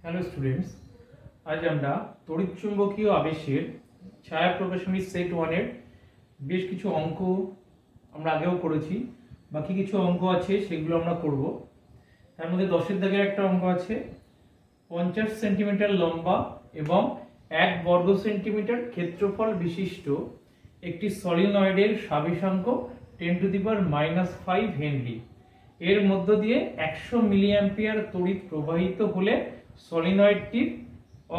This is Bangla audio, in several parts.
হ্যালো স্টুডেন্টস, আজ আমরা তড়িৎচুম্বকীয় আবেশের ছায়া প্রকাশনী সেট 1 এর বেশ কিছু অঙ্ক আমরা আগেও করেছি। বাকি কিছু অঙ্ক আছে, সেগুলো আমরা করব। তার মধ্যে 10 দাগের একটা অঙ্ক আছে। 50 সেন্টিমিটার লম্বা এবং 1 বর্গ সেন্টিমিটার ক্ষেত্রফল বিশিষ্ট একটি সলিনয়েডের স্বাবেশাঙ্ক 10⁻⁵ হেনরি এর মধ্য দিয়ে 100 মিলিঅ্যাম্পিয়ার তড়িৎ প্রবাহিত হলে সলিনয়েডটির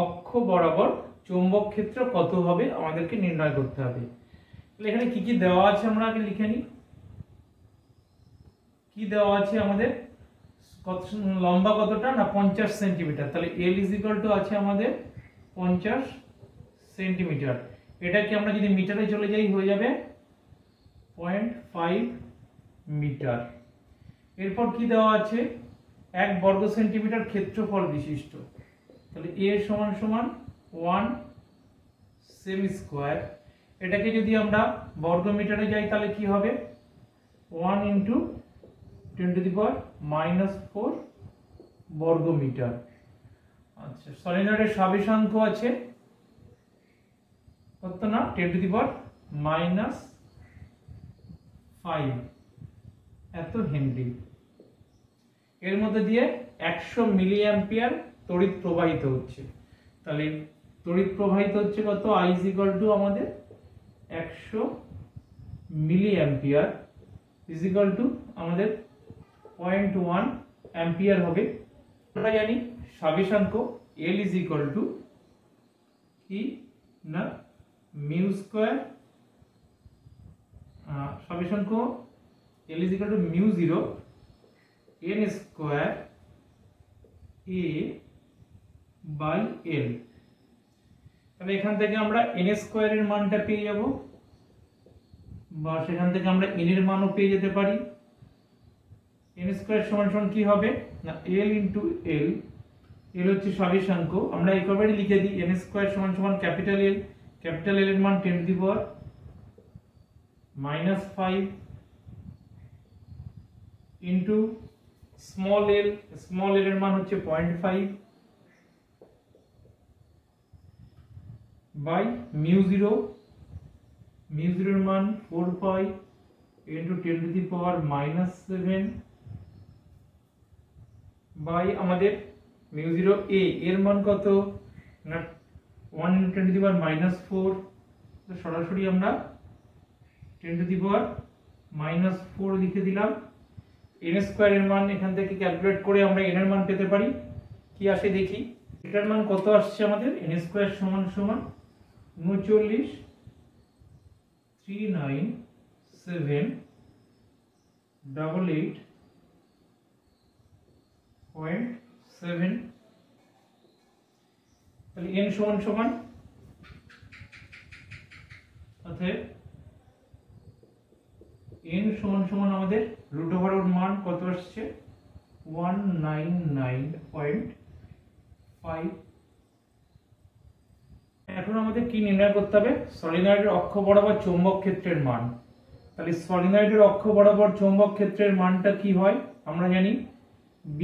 অক্ষ বরাবর চৌম্বক ক্ষেত্র কত হবে আমাদেরকে নির্ণয় করতে হবে। তাহলে এখানে কি কি দেওয়া আছে আমরা আগে লিখে নিই। কি দেওয়া আছে আমাদের, কত লম্বা কতটা না 50 সেন্টিমিটার। তাহলে L আছে আমাদের 50 সেন্টিমিটার। এটাকে আমরা যদি মিটারে চলে যাই হয়ে যাবে 0.5 মিটার। এরপর কি দেওয়া আছে, 1 বর্গ সেন্টিমিটার ক্ষেত্রফল বিশিষ্ট। তাহলে A = 1 সেমি স্কয়ার। এটাকে যদি আমরা বর্গ মিটারে যাই তাহলে কি হবে, 1 × 10⁻⁴ বর্গ মিটার। আচ্ছা, সলিনয়েডের স্বাবেশাঙ্ক আছে কত না 10⁻⁵ এত হেনরি। এর মধ্যে দিয়ে 100 মিলিঅ্যাম্পিয়ার তড়িৎ প্রবাহিত হচ্ছে। তাহলে তড়িৎ প্রবাহিত হচ্ছে কত, I আমাদের 100 মিলিঅ্যাম্পিয়ার আমাদের 0.1 অ্যাম্পিয়ার হবে। আমরা জানি স্বাবেশাঙ্ক L কি না মিউ স্কয়ার, স্বাবেশাঙ্ক L μ0 n স্কয়ার A/L। তাহলে এখান থেকে আমরা n স্কয়ার এর মানটা পেয়ে যাব, বা সেখান থেকে আমরা n এর মানও পেয়ে যেতে পারি। n স্কয়ার সমান কি হবে না L × L। L হচ্ছে স্বাবেশাঙ্ক, আমরা একেবারে লিখে দিই n স্কয়ার সমান ক্যাপিটাল L। ক্যাপিটাল L এর মান 10⁻⁵ into small l। Small l এর মান হচ্ছে 0.5 বাই μ0। μ0 এর মান 4π ইনটু 10⁻⁷ বাই আমাদের μ0a এর মান কত না 1 × 10⁻⁴। তো সরাসরি আমরা 10⁻⁴ লিখে দিলাম। n স্কয়ার এর মান এখান থেকে ক্যালকুলেট করে আমরা n এর মান পেতে পারি। কি আসে দেখি, এটার মান কত আসছে আমাদের, n স্কয়ার সমান 39,397,88.7। তাহলে n সমান অতএব n সমান আমাদের রুট ওভার ওর মান কত আসছে 199.5। এখন আমাদের কি নির্ণয় করতে হবে, সলিনয়েডের অক্ষ বরাবর চৌম্বক ক্ষেত্রের মান। তাহলে সলিনয়েডের অক্ষ বরাবর চৌম্বক ক্ষেত্রের মানটা কি হয় আমরা জানি, B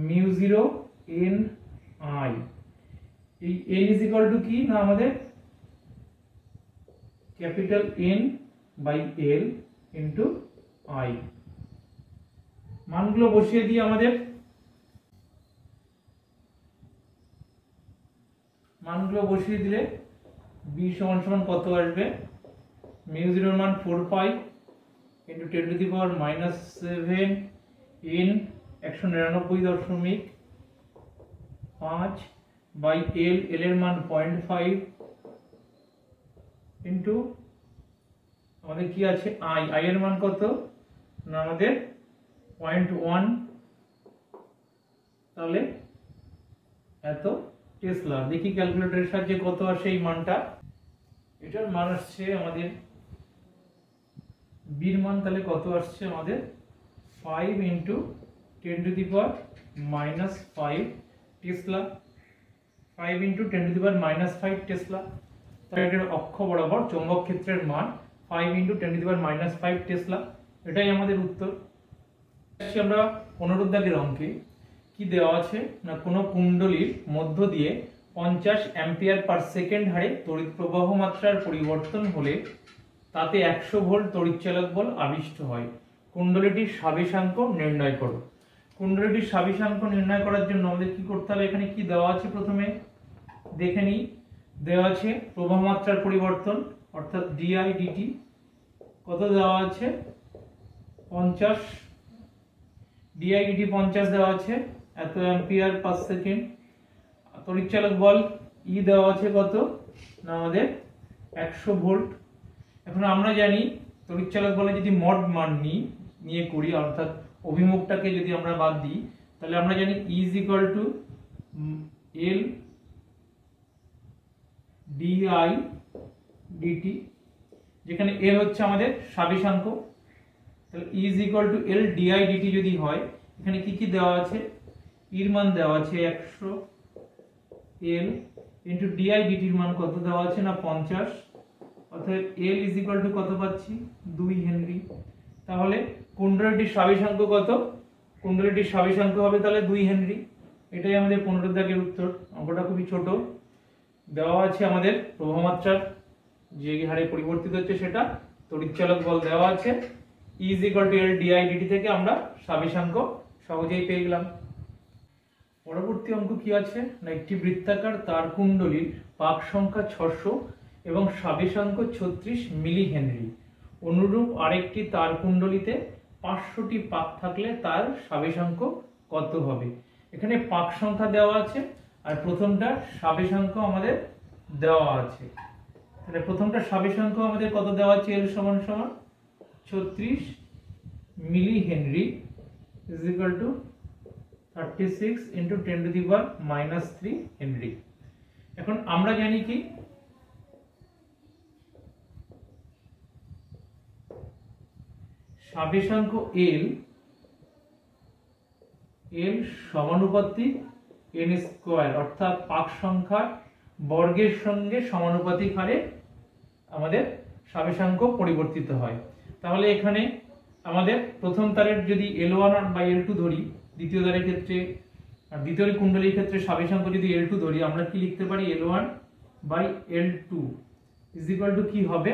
μ0 n I। এই N কি না আমাদের ক্যাপিটাল N/L ইনটু I। মানগুলো বসিয়ে দিয়ে আমাদের মানগুলো বসিয়ে দিলে B সমান কত আসবে, μ0 এর মান 4π into 10⁻⁷ n 199.5 by L। L এর মান 0.5 ইনটু আমাদের কি আছে I। I এর মান কত না আমাদের 0.1। তাহলে এত টেসলা। দেখি ক্যালকুলেটরের সাহায্যে কত আসে এই মানটা। এটার মান আসছে আমাদের B এর মান তাহলে কত আসছে আমাদের 5 × 10⁻⁵ টেসলা। 5 × 10⁻⁵ টেসলা। তাহলে এটার অক্ষ বরাবর চৌম্বক ক্ষেত্রের মান 5 × 10⁻⁵ টেসলা। এটাই আমাদের উত্তর। আমরা 15 দাগের অঙ্কে কি দেওয়া আছে না কোনো কুণ্ডলীর মধ্য দিয়ে 50 অ্যাম্পিয়ার পার সেকেন্ড হারে তড়িৎ প্রবাহ মাত্রার পরিবর্তন হলে তাতে 100 ভোল্ট তড়িৎচালক বল আবিষ্ট হয়। কুণ্ডলীটির স্বাবেশাঙ্ক নির্ণয় করো। কুণ্ডলীটির স্বাবেশাঙ্ক নির্ণয় করার জন্য আমাদের কি করতে হবে, এখানে কি দেওয়া আছে প্রথমে দেখে নিই। দেওয়া আছে প্রবাহ মাত্রার পরিবর্তন অর্থাৎ ডিআই ডিটি কত দেওয়া আছে 50, ডিআই ডিটি 50 দেওয়া আছে, এত অ্যাম্পিয়ার পার সেকেন্ড। তড়িৎচালক বল ই দেওয়া আছে কত না আমাদের 100 ভোল্ট। এখন আমরা জানি তড়িৎচালক বলে যদি মড মান নিয়ে করি অর্থাৎ অভিমুখটাকে যদি আমরা বাদ দিই তাহলে আমরা জানি E is equal to L DI DT, যেখানে L হচ্ছে আমাদের স্বাবেশাঙ্ক, তাহলে E is equal to L DI DT যদি হয় এখানে কি কি দেওয়া আছে, এর মান দেওয়া আছে 100, L into DI DT এর মান কত দেওয়া আছে না 50, অর্থাৎ L is equal to কত পাচ্ছি 2 হেনরি। তাহলে কুণ্ডলীটির স্বাবেশাঙ্ক কত, কুণ্ডলীটির স্বাবেশাঙ্ক হবে তাহলে 2 হেনরি। এটাই আমাদের 15 দাগের উত্তর। অঙ্কটা খুবই ছোট। দেওয়া আছে আমাদের প্রবাহমাত্রার যে হারে পরিবর্তিত হচ্ছে সেটা, তড়িৎচালক বল দেওয়া আছে E is equal to L DI DT থেকে আমরা স্বাবেশাঙ্ক সহজেই পেয়ে গেলাম। পরবর্তী অঙ্ক কি আছে না একটি বৃত্তাকার তার কুণ্ডলীর পাক সংখ্যা 600 এবং স্বাবেশাঙ্ক 36 মিলি হেনরি। অনুরূপ আরেকটি তার কুণ্ডলীতে 500টি পাক থাকলে তার স্বাবেশাঙ্ক কত হবে। এখানে পাক সংখ্যা দেওয়া আছে আর প্রথমটা স্বাবেশাঙ্ক আমাদের দেওয়া আছে। তাহলে প্রথমটা স্বাবেশাঙ্ক আমাদের কত দেওয়া আছে, L সমান সমান 36 মিলি Henry is equal to 36 into 10 to the power minus 3 Henry. এখন আমরা জানি কি স্বাবেশাঙ্ক L সমানুপাতিক n স্কয়ার, অর্থাৎ পাক সংখ্যার বর্গের সঙ্গে সমানুপাতিক হারে আমাদের স্বাবেশাঙ্ক পরিবর্তিত হয়। তাহলে এখানে আমাদের প্রথম তারের যদি L1 বা L2 ধরি, দ্বিতীয় তারের ক্ষেত্রে আর দ্বিতীয় কুণ্ডলীর ক্ষেত্রে স্বাবেশাঙ্ক যদি L2 ধরি, আমরা কি লিখতে পারি L1 by L2 is equal to কি হবে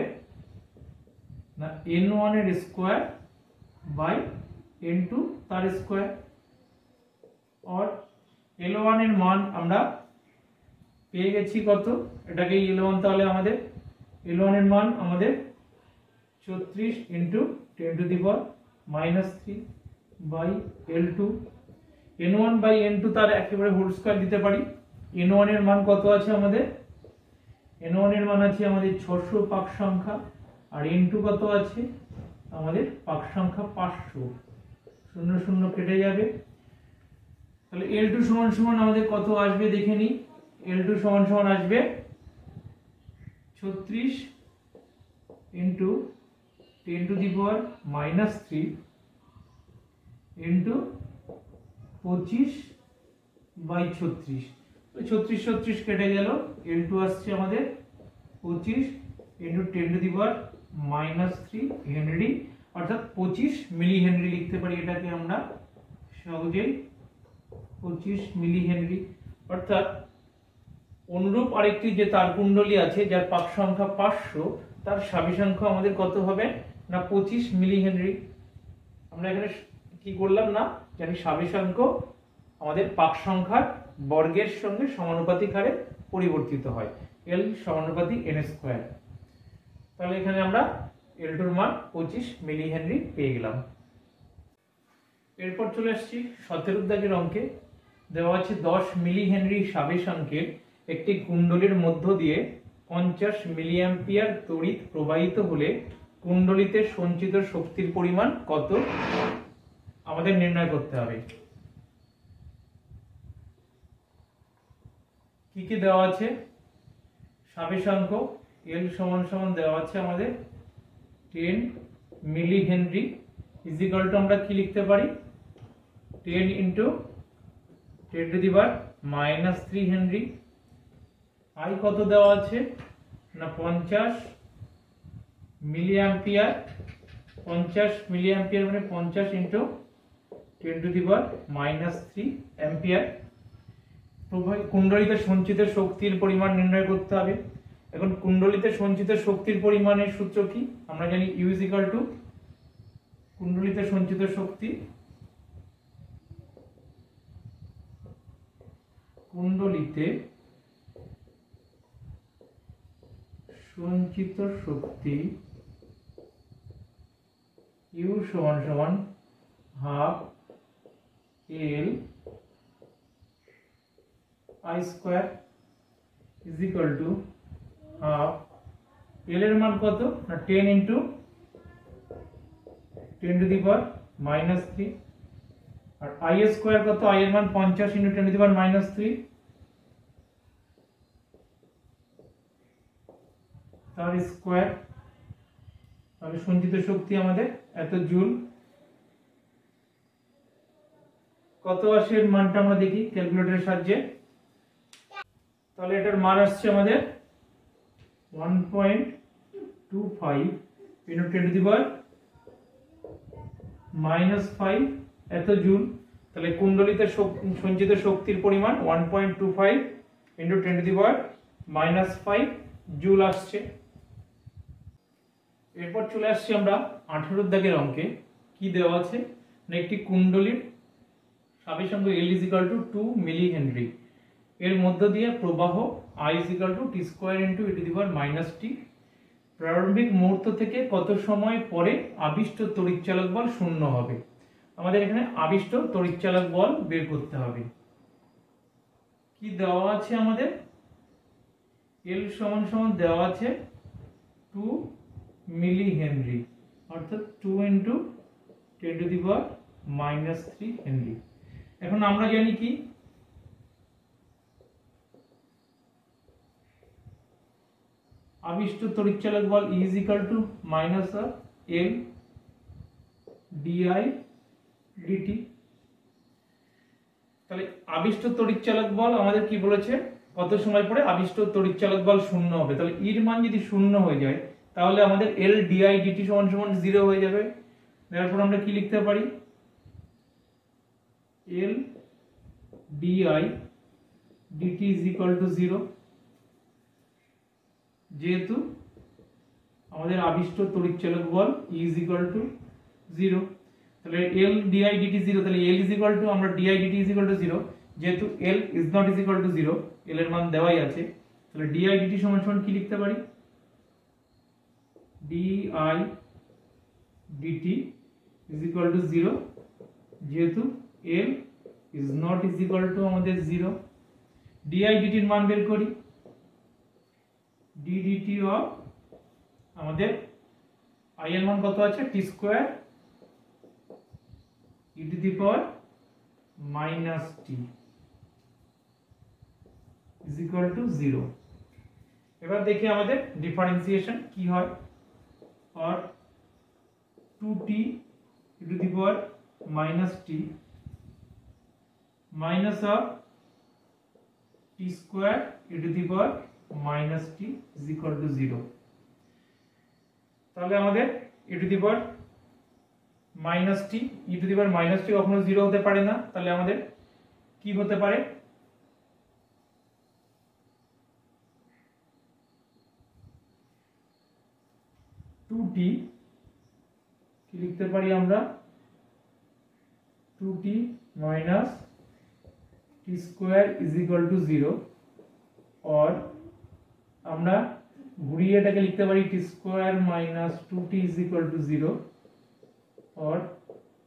না N1 এর স্কয়ার বাই N2 তার স্কয়ার। और L1 এর মান আমরা পেয়ে গেছি কত, এটাকে L1 তাহলে আমাদের L1 এর মান আমাদের 34 into 10 to the power minus 3 by L2। N1 by N2 তার একেবারে হোল স্কয়ার দিতে পারি। N1 এর মান কত আছে আমাদের, N1 এর মান আছে আমাদের 600 পাক সংখ্যা, আর N2 কত আছে আমাদের পাক সংখ্যা 500, 0 0 কেটে যাবে। তাহলে L2 সমান সমান আমাদের কত আসবে দেখে নিই। L2 সমান সমান আসবে 36 into 10 to the power minus 3 into 25 by 36, 36 36 কেটে গেল। L2 আসছে আমাদের 25 into 10 to the power minus 3 Henry, অর্থাৎ 25 মিলি হেনরি লিখতে পারি এটাকে আমরা সহজেই 25 মিলি হেনরি। অর্থাৎ অনুরূপ আরেকটি যে তার কুণ্ডলী আছে যার পাক সংখ্যা 500, তার স্বাবেশাঙ্ক আমাদের কত হবে না 25 মিলি হেনরি। আমরা এখানে কি করলাম না জানি স্বাবেশাঙ্ক আমাদের পাক সংখ্যার বর্গের সঙ্গে সমানুপাতিক হারে পরিবর্তিত হয়, L সমানুপাতিক n স্কয়ার। তাহলে এখানে আমরা L2 এর মান 25 মিলি হেনরি পেয়ে গেলাম। এরপর চলে আসছি 17 দাগের অঙ্কে। দেওয়া আছে 10 মিলি হেনরি স্বাবেশাঙ্কের একটি কুণ্ডলীর মধ্য দিয়ে 50 মিলি অ্যাম্পিয়ার তড়িৎ প্রবাহিত হলে কুণ্ডলীতে সঞ্চিত শক্তির পরিমাণ কত আমাদের নির্ণয় করতে হবে। কি কি দেওয়া আছে, স্বাবেশাঙ্ক L সমান সমান দেওয়া আছে আমাদের 10 মিলি হেনরি ইজ ইকুয়াল টু আমরা কি লিখতে পারি 10 into 10 to the power minus 3 Henry. I কত দেওয়া আছে না 50 মিলি অ্যাম্পিয়ার, 50 মিলি অ্যাম্পিয়ার মানে 50 into 10⁻³ অ্যাম্পিয়ার। কুণ্ডলিতে সঞ্চিত শক্তির পরিমাণ নির্ণয় করতে হবে। এখন কুণ্ডলিতে সঞ্চিত শক্তির পরিমাণের সূত্র কি? আমরা জানি U = কুণ্ডলিতে সঞ্চিত শক্তি, কুণ্ডলিতে সঞ্চিত শক্তি U = ½ L I² = ½ L এর মান কত না 10 × 10⁻³ আর I² কত? I এর মান 50 × 10⁻³ তার স্কয়ার। তাহলে সঞ্চিত শক্তি আমাদের এত জুল। কত আসে এর মানটা আমরা দেখি ক্যালকুলেটরের সাহায্যে। তাহলে এটার মান আসছে আমাদের 1.25 × 10⁻⁵ এত জুল। তাহলে কুণ্ডলিতে সঞ্চিত শক্তির পরিমাণ 1.25 × 10⁻⁵ জুল আসছে। এরপর চলে আসছি আমরা 18 দাগের অঙ্কে। কি দেওয়া আছে না একটি কুণ্ডলীর সাবেশাঙ্গ L = 2 মিলিহেনরি, এর মধ্য দিয়ে প্রবাহ I = T² × e⁻t। প্রারম্ভিক মুহূর্ত থেকে কত সময় পরে আবিষ্ট তড়িৎচালক বল শূন্য হবে? আমাদের এখানে আবিষ্ট তড়িৎচালক বল বের করতে হবে। কি দেওয়া আছে আমাদের? L = দেওয়া আছে 2 মিলিহেনরি, অর্থাৎ 2 × 10⁻³ হেনরি। এখন আমরা জানি কি আবিষ্ট তড়িৎচালক বল E = -L di/dt। তাহলে আবিষ্ট তড়িৎচালক বল আমাদের কি বলেছে? কত সময় পরে আবিষ্ট তড়িৎচালক বল শূন্য হবে। তাহলে E এর মান যদি শূন্য হয়ে যায় তাহলে আমাদের L di/dt = 0 হয়ে যাবে। তারপর আমরা কি লিখতে পারি? L di/dt = 0, যেহেতু আমাদের আবিষ্ট তড়িৎচালক বল E = 0। তাহলে L di/dt 0, তাহলে L = আমরা di/dt 0, যেহেতু L is not equal to 0, L এর মান দেওয়াই আছে, তাহলে di/dt = কি লিখতে পারি? di/dt = 0, যেহেতু L is not equal to আমাদের 0। di/dt এর মান বের করি। ddt of আমাদের I এর মান কত আছে? T² e⁻⁻t = 0। এবার দেখি আমাদের ডিফারেন্সিয়েশন কি হয়। or 2t e⁻⁻t minus of t² e⁻⁻t = 0। তাহলে আমাদের e⁻⁻t কখনো 0 হতে পারে না। তাহলে আমাদের কি হতে পারে? 2t কি লিখতে পারি আমরা? 2t minus t² = 0, or আমরা ঘুরিয়ে এটাকে লিখতে পারি t² - 2t = 0, or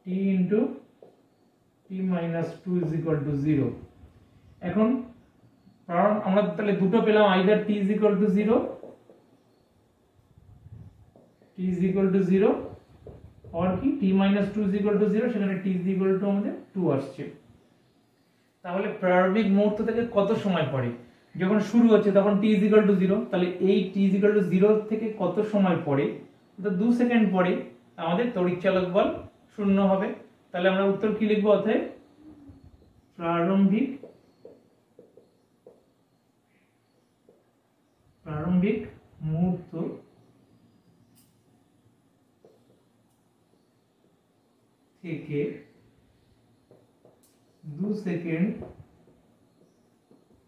t × t - 2 = 0। এখন কারণ আমরা তাহলে দুটো পেলাম, either t = 0 or কি t - 2 = 0, সেখানে t = আমাদের 2 আসছে। তাহলে প্রারম্ভিক মুহূর্ত থেকে কত সময় পরে যখন শুরু হচ্ছে তখন t = 0, তাহলে এই t = 0 থেকে কত সময় পরে, অর্থাৎ 2 সেকেন্ড পরে আমাদের তড়িৎচালক বল শূন্য হবে। তাহলে আমরা উত্তর কি লিখব? অতএব প্রারম্ভিক মুহূর্ত থেকে 2 সেকেন্ড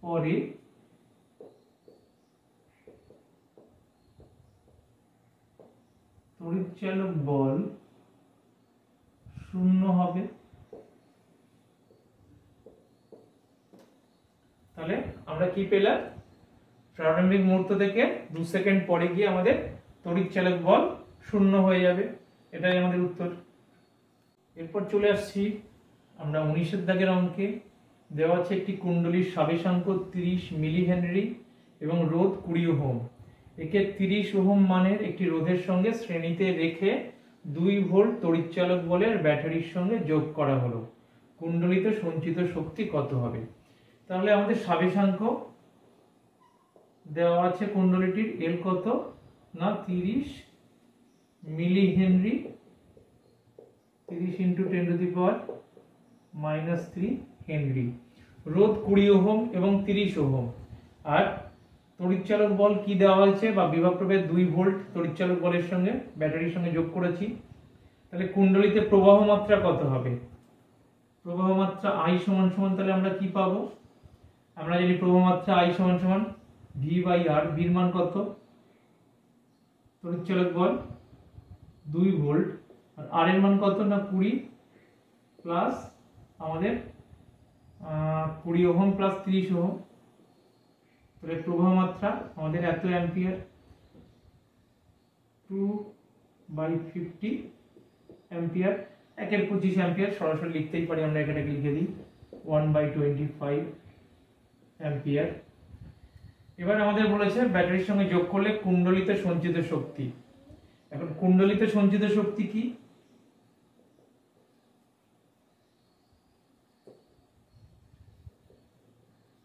পরে তড়িৎচালক বল শূন্য হবে। তাহলে আমরা কি পেলাম? প্রারম্ভিক মুহূর্ত থেকে 2 সেকেন্ড পরে গিয়ে আমাদের তড়িৎচালক বল শূন্য হয়ে যাবে। এটাই আমাদের উত্তর। এরপর চলে আসছি আমরা 19 দাগের অঙ্কে। দেওয়া আছে একটি কুণ্ডলীর স্বাবেশাঙ্ক 30 মিলি হেনরি এবং রোধ 20 ওহম। একে 30 ওহম মানের একটি রোধের সঙ্গে শ্রেণীতে রেখে 2 ভোল্ট তড়িৎচালক বলের ব্যাটারির সঙ্গে যোগ করা হলো। কুণ্ডলীতে সঞ্চিত শক্তি কত হবে? তাহলে আমাদের স্বাবেশাঙ্ক দেওয়া আছে কুণ্ডলীটির এল কত না 30 মিলি হেনরি, 30 × 10⁻³ হেনরি। রোধ 20 ওহম এবং 30 ওহম। আর তড়িৎচালক বল কি দেওয়া হয়েছে বা বিভব প্রভেদ 2 ভোল্ট তড়িৎচালক বলের সঙ্গে ব্যাটারির সঙ্গে যোগ করেছি। তাহলে কুণ্ডলীতে প্রবাহ মাত্রা কত হবে? প্রবাহ মাত্রা I সমান সমান তাহলে আমরা কি পাবো? আমরা জানি প্রবাহ মাত্রা I সমান সমান V/R। V এর মান কত? তড়িৎচালক বল 2 ভোল্ট। আর R এর মান কত না 20 প্লাস আমাদের 20 ওহম প্লাস 30 ওহম। তাহলে প্রবাহ মাত্রা আমাদের এত অ্যাম্পিয়ার, 2/50 অ্যাম্পিয়ার। 1/25 অ্যাম্পিয়ার সরাসরি লিখতেই পারি আমরা, এটাকে লিখে দিই 1/25 অ্যাম্পিয়ার। এবার আমাদের বলেছে ব্যাটারির সঙ্গে যোগ করলে কুণ্ডলীতে সঞ্চিত শক্তি। এখন কুণ্ডলীতে সঞ্চিত শক্তি কি?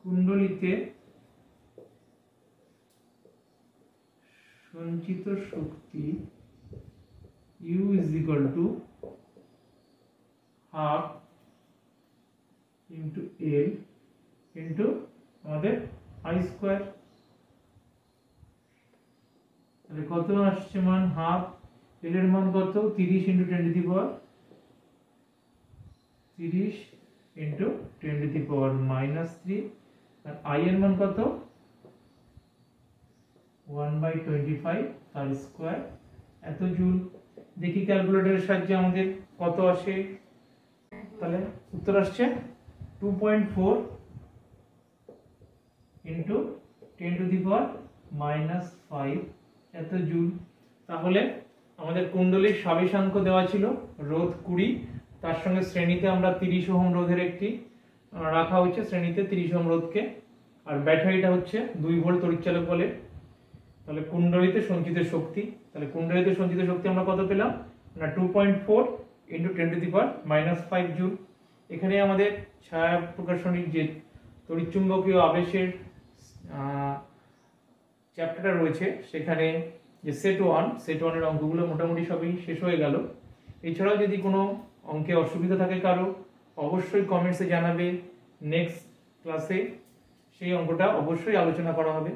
কুণ্ডলীতে সঞ্চিত শক্তি U = ½ × L × আমাদের I²। তাহলে কত আসছে মান? ½। L এর মান কত? 30 × 10⁻³ 30 × 10⁻³ আর I এর মান কত? 1/25 তার স্কয়ার এত জুল। দেখি ক্যালকুলেটরের সাহায্যে আমাদের কত আসে। তাহলে উত্তর আসছে 2.4 × 10⁻⁵ এত জুল। তাহলে আমাদের কুণ্ডলীর স্বাবেশাঙ্ক দেওয়া ছিল রোধ 20, তার সঙ্গে শ্রেণীতে আমরা 30 ওহম রোধের একটি রাখা হয়েছে, শ্রেণীতে 30 ওহম রোধকে। আর ব্যাটারিটা হচ্ছে 2 ভোল্ট তড়িৎচালক বলে। তাহলে কুণ্ডলীতে সঞ্চিত শক্তি, তাহলে কুণ্ডলীতে সঞ্চিত শক্তি আমরা কত পেলাম না 2.4 × 10⁻⁵ জুল। এখানে আমাদের ছায়া প্রকাশনীর যে তড়িৎচুম্বকীয় আবেশের চ্যাপ্টারটা রয়েছে সেখানে যে সেট 1 এর অঙ্কগুলো মোটামুটি সবই শেষ হয়ে গেল। এছাড়াও যদি কোনো অঙ্কে অসুবিধা থাকে কারো, অবশ্যই কমেন্টসে জানাবে। নেক্সট ক্লাসে সেই অঙ্কটা অবশ্যই আলোচনা করা হবে।